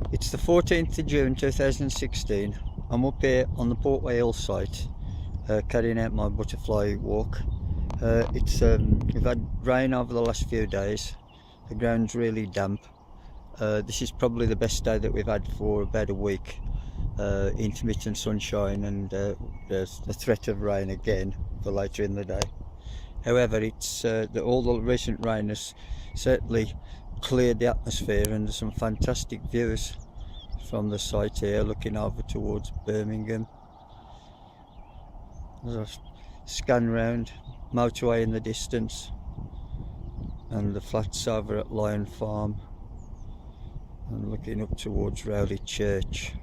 It's the 14th of June 2016. I'm up here on the Rowley Hills site carrying out my butterfly walk. We've had rain over the last few days. The ground's really damp. This is probably the best day that we've had for about a week. Intermittent sunshine and there's the threat of rain again for later in the day. However, all the recent rain has certainly cleared the atmosphere, and there's some fantastic views from the site here looking over towards Birmingham. As I scan round, motorway in the distance and the flats over at Lion Farm, and looking up towards Rowley Church,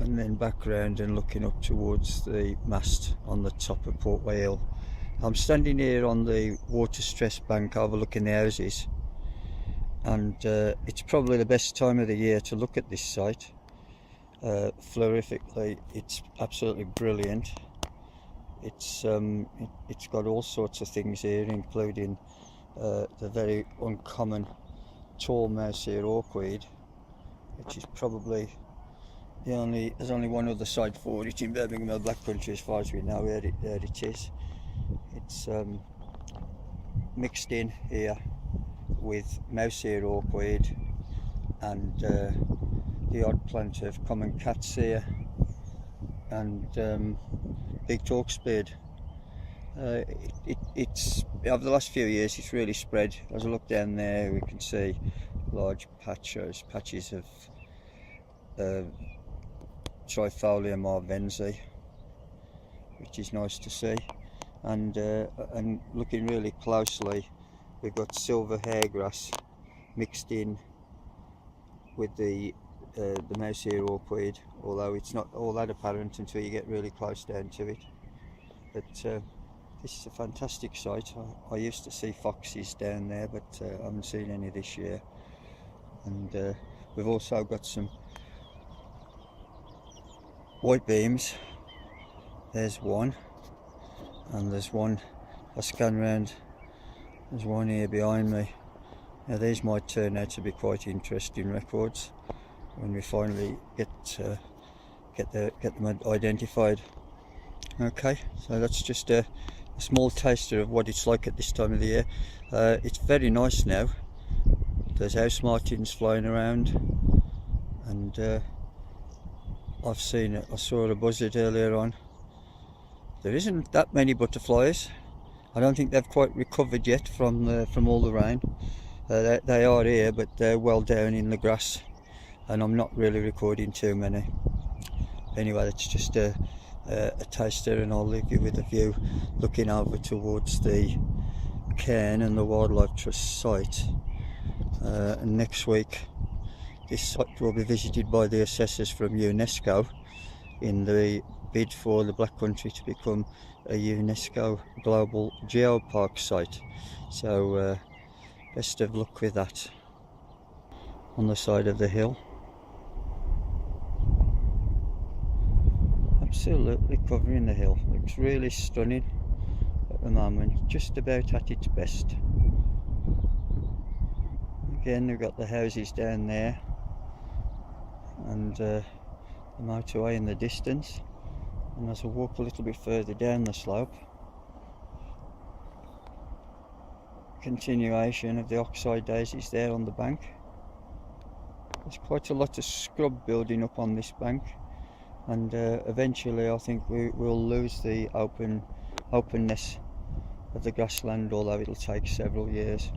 and then back round and looking up towards the mast on the top of Portway Hill. I'm standing here on the water stress bank overlooking the houses, and it's probably the best time of the year to look at this site. Floriffically, it's absolutely brilliant. It's got all sorts of things here, including the very uncommon tall mouse here, hawkweed, which is probably there's only one other site for it in Birmingham Black Country as far as we know. There it is. It's mixed in here with mouse-ear hawkweed and the odd plant of common cat's ear and big torquespeed. It's over the last few years it's really spread. As I look down there, we can see large patches of Trifolium arvense, which is nice to see. And looking really closely, we've got silver hairgrass mixed in with the mouse-ear hawkweed, although it's not all that apparent until you get really close down to it. But this is a fantastic site. I used to see foxes down there, but I haven't seen any this year. And we've also got some white beams. There's one, and there's one. I scan round, there's one here behind me. Now these might turn out to be quite interesting records when we finally get them identified. Okay, so that's just a small taster of what it's like at this time of the year. It's very nice now. There's house martins flying around, and I saw a buzzard earlier on. There isn't that many butterflies. I don't think they've quite recovered yet from all the rain. They are here, but they're well down in the grass, and I'm not really recording too many. Anyway, that's just a taster, and I'll leave you with a view looking over towards the cairn and the Wildlife Trust site. And next week this site will be visited by the assessors from UNESCO in the bid for the Black Country to become a UNESCO Global Geopark site. So best of luck with that. On the side of the hill, absolutely covering the hill. Looks really stunning at the moment, just about at its best. Again, we've got the houses down there and the motorway in the distance, and as I walk a little bit further down the slope, continuation of the oxeye daisies there on the bank. There's quite a lot of scrub building up on this bank, and eventually I think we'll lose the openness of the grassland, although it'll take several years.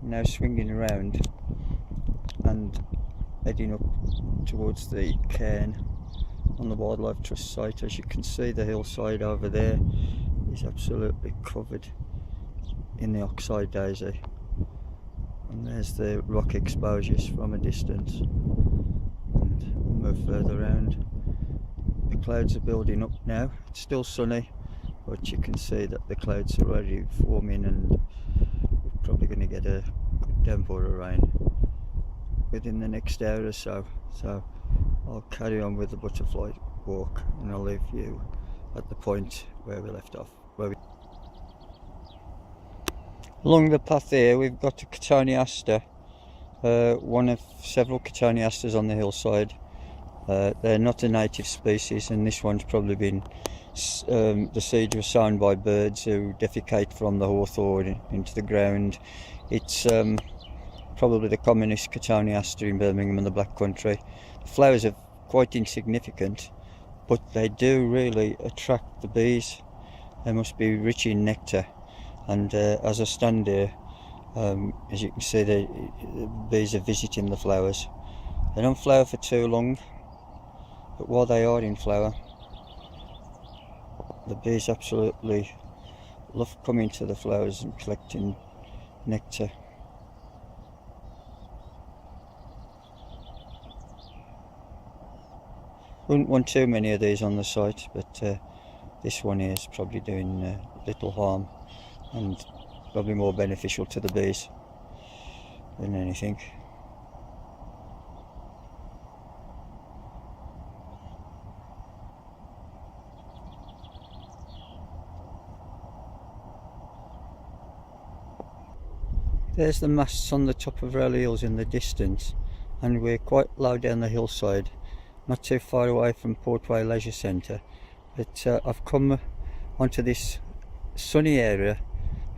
Now swinging around and heading up towards the cairn on the Wildlife Trust site. As you can see, the hillside over there is absolutely covered in the oxeye daisy, and there's the rock exposures from a distance. And we'll move further around. The clouds are building up now. It's still sunny, but you can see that the clouds are already forming, and we're probably going to get a good downpour of rain within the next hour or so. So I'll carry on with the butterfly walk, and I'll leave you at the point where we left off. Along the path here we've got a Cotoneaster one of several cotoneasters on the hillside. They're not a native species, and this one's probably been the seeds were sown by birds who defecate from the hawthorn into the ground. It's probably the commonest cotoneaster in Birmingham and the Black Country. The flowers are quite insignificant, but they do really attract the bees. They must be rich in nectar, and as I stand here, as you can see, the bees are visiting the flowers. They don't flower for too long, but while they are in flower, the bees absolutely love coming to the flowers and collecting nectar. Wouldn't want too many of these on the site, but this one here is probably doing little harm and probably more beneficial to the bees than anything. There's the masts on the top of Rowley Hills in the distance, and we're quite low down the hillside, not too far away from Portway Leisure Centre. But I've come onto this sunny area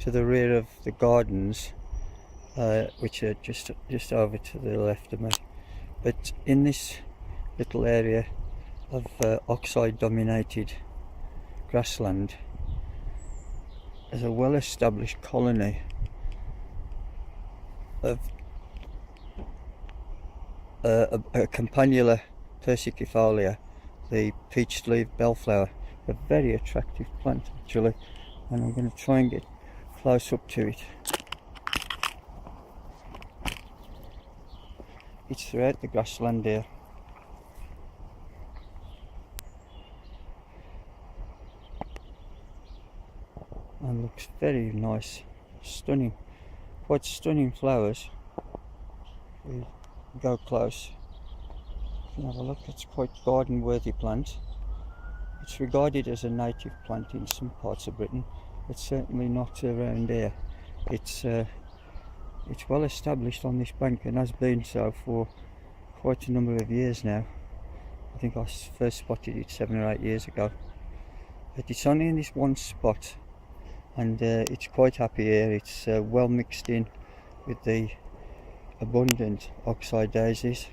to the rear of the gardens, which are just over to the left of me. But in this little area of oxide dominated grassland, there's a well established colony of a Campanula persicifolia, the peach leaf bellflower, a very attractive plant actually, and I'm going to try and get close up to it. It's throughout the grassland here. And looks very nice, stunning, quite stunning flowers. We go close, you can have a look. It's quite garden worthy plant. It's regarded as a native plant in some parts of Britain, but certainly not around here. It's well established on this bank and has been so for quite a number of years now. I think I first spotted it 7 or 8 years ago, but it's only in this one spot, and it's quite happy here. It's well mixed in with the abundant oxide daisies,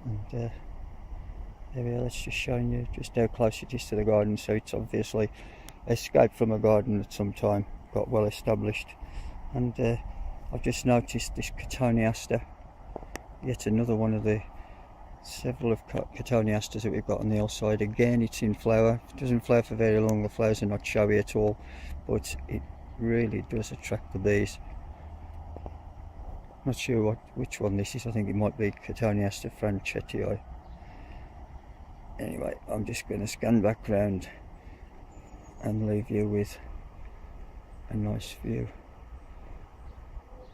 and there we are. Let's just show you just how close it is to the garden. So it's obviously escaped from a garden at some time, got well established, and I've just noticed this cotoneaster, yet another one of the several of cotoneasters that we've got on the hillside. Again, it's in flower. It doesn't flower for very long, the flowers are not showy at all, but it really does attract the bees. Not sure which one this is. I think it might be Cotoneaster franchetii. Anyway, I'm just going to scan back round and leave you with a nice view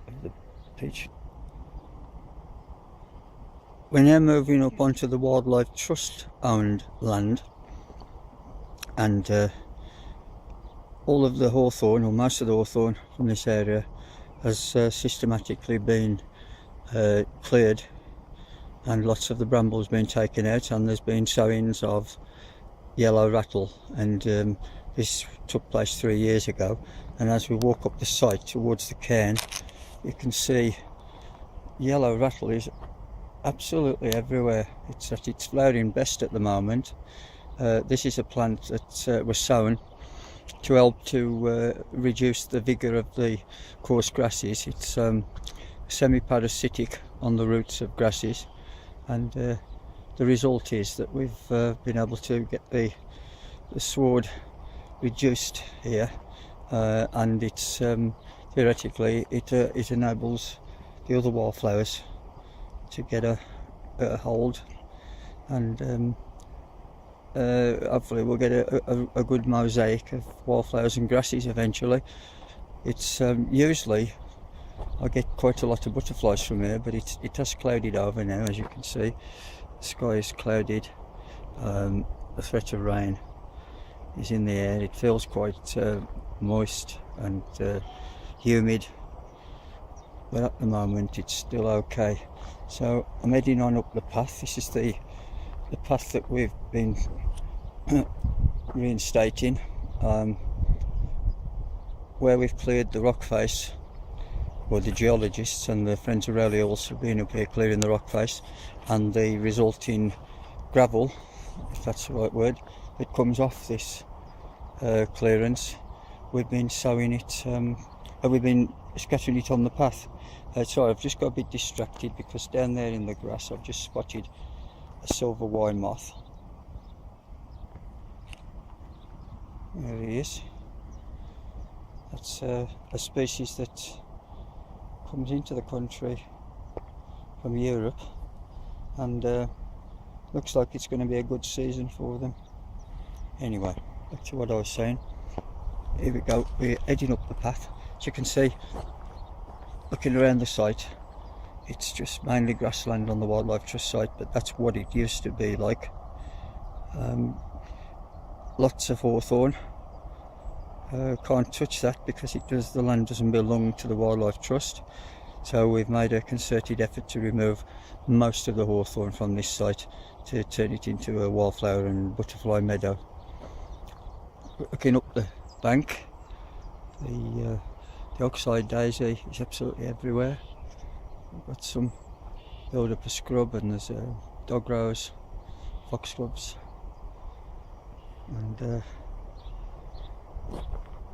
of the peach. We're now moving up onto the Wildlife Trust owned land, and all of the hawthorn, or most of the hawthorn from this area, has systematically been cleared, and lots of the brambles been taken out, and there's been sowings of yellow rattle, and this took place 3 years ago. And as we walk up the site towards the cairn, you can see yellow rattle is absolutely everywhere. It's at its flowering best at the moment. This is a plant that was sown to help to reduce the vigour of the coarse grasses. It's semi-parasitic on the roots of grasses, and the result is that we've been able to get the sward reduced here, and it's theoretically it enables the other wildflowers to get a hold, and hopefully we'll get a good mosaic of wildflowers and grasses eventually. It's usually I get quite a lot of butterflies from here, but it has clouded over now, as you can see. The sky is clouded, the threat of rain is in the air. It feels quite moist and humid, but at the moment it's still okay. So I'm heading on up the path. This is the path that we've been reinstating, where we've cleared the rock face. Well, the geologists and the friends of Rowley Hills have been up here clearing the rock face, and the resulting gravel, if that's the right word, that comes off this clearance, we've been sowing it, we've been scattering it on the path. Sorry, I've just got a bit distracted because down there in the grass I've just spotted a silver wine moth. There he is. That's a species that comes into the country from Europe, and looks like it's going to be a good season for them. Anyway, back to what I was saying. Here we go, we're heading up the path. As you can see, looking around the site, it's just mainly grassland on the Wildlife Trust site, but that's what it used to be like. Lots of hawthorn. Can't touch that because the land doesn't belong to the Wildlife Trust. So we've made a concerted effort to remove most of the hawthorn from this site to turn it into a wildflower and butterfly meadow. Looking up the bank, the oxeye daisy is absolutely everywhere. We've got some build up a scrub, and there's dog rose, foxgloves, and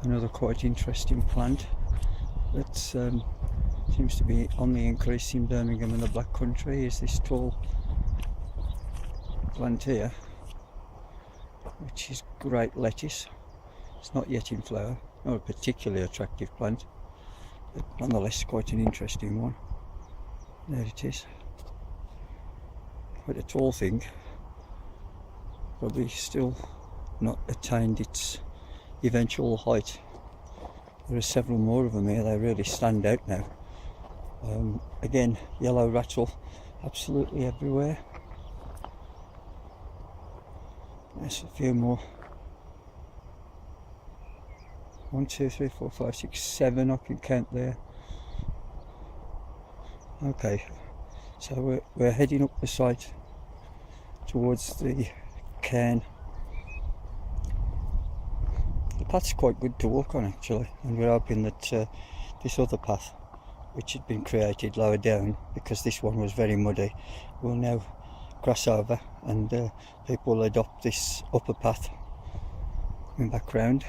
another quite interesting plant that seems to be on the increase in Birmingham and the Black Country is this tall plant here, which is great lettuce. It's not yet in flower, not a particularly attractive plant, but nonetheless quite an interesting one. There it is. Quite a tall thing, probably still not attained its eventual height. There are several more of them here, they really stand out now. Again, yellow rattle absolutely everywhere. There's a few more. 1, 2, 3, 4, 5, 6, 7 I can count there. Okay, so we're heading up the site towards the cairn. The path's quite good to walk on actually, and we're hoping that this other path, which had been created lower down because this one was very muddy, will now grass over, and people will adopt this upper path. Coming back round,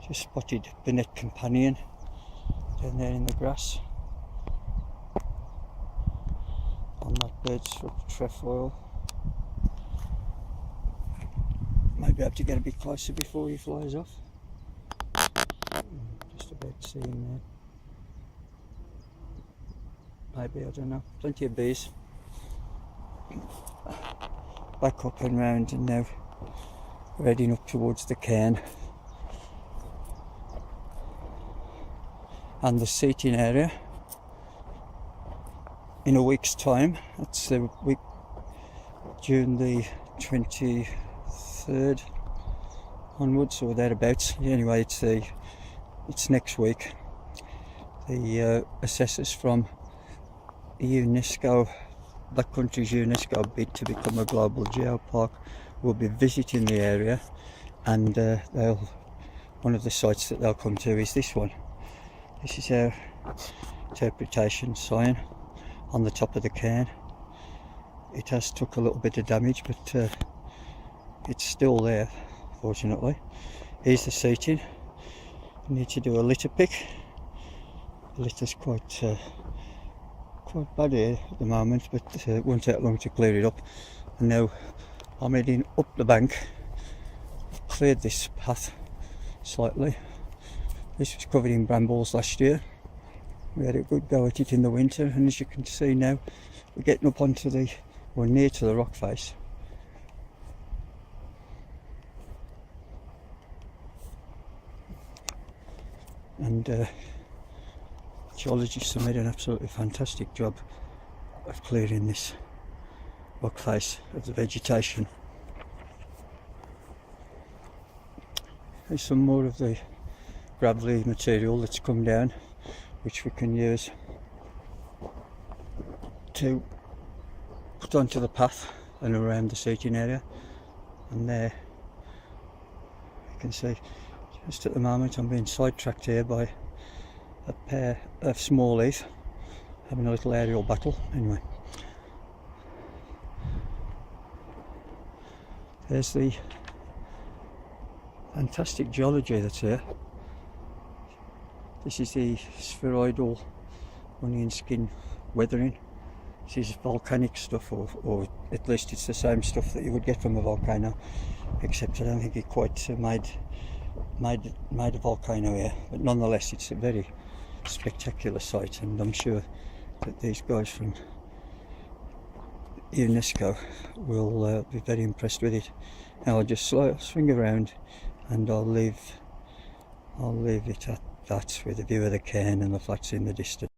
just spotted Bonnet Companion down there in the grass on that bird's trefoil. Maybe I have to get a bit closer before he flies off. Just about to see him there. Maybe, I don't know. Plenty of bees. Back up and round, and now we're heading up towards the cairn and the seating area. In a week's time, that's the week June the 23rd onwards or thereabouts. Anyway, it's next week. The assessors from the UNESCO, Black Country's UNESCO bid to become a global geopark, will be visiting the area, and one of the sites that they'll come to is this one. This is our interpretation sign on the top of the cairn. It has took a little bit of damage, but it's still there, fortunately. Here's the seating. I need to do a litter pick. The litter's quite bad here at the moment, but it won't take long to clear it up. And now I'm heading up the bank. Cleared this path slightly. This was covered in brambles last year. We had a good go at it in the winter, and as you can see now, we're getting up onto near to the rock face. And geologists have made an absolutely fantastic job of clearing this rock face of the vegetation. There's some more of the gravelly material that's come down. which we can use to put onto the path and around the seating area. And there you can see, just at the moment I'm being sidetracked here by a pair of smallies having a little aerial battle. Anyway, there's the fantastic geology that's here. This is the spheroidal onion skin weathering. This is volcanic stuff, or at least it's the same stuff that you would get from a volcano, except I don't think it quite made a volcano here. But nonetheless, it's a very spectacular sight, and I'm sure that these guys from UNESCO will be very impressed with it. Now I'll just swing around, and I'll leave it at that, with a view of the cairn and the flats in the distance.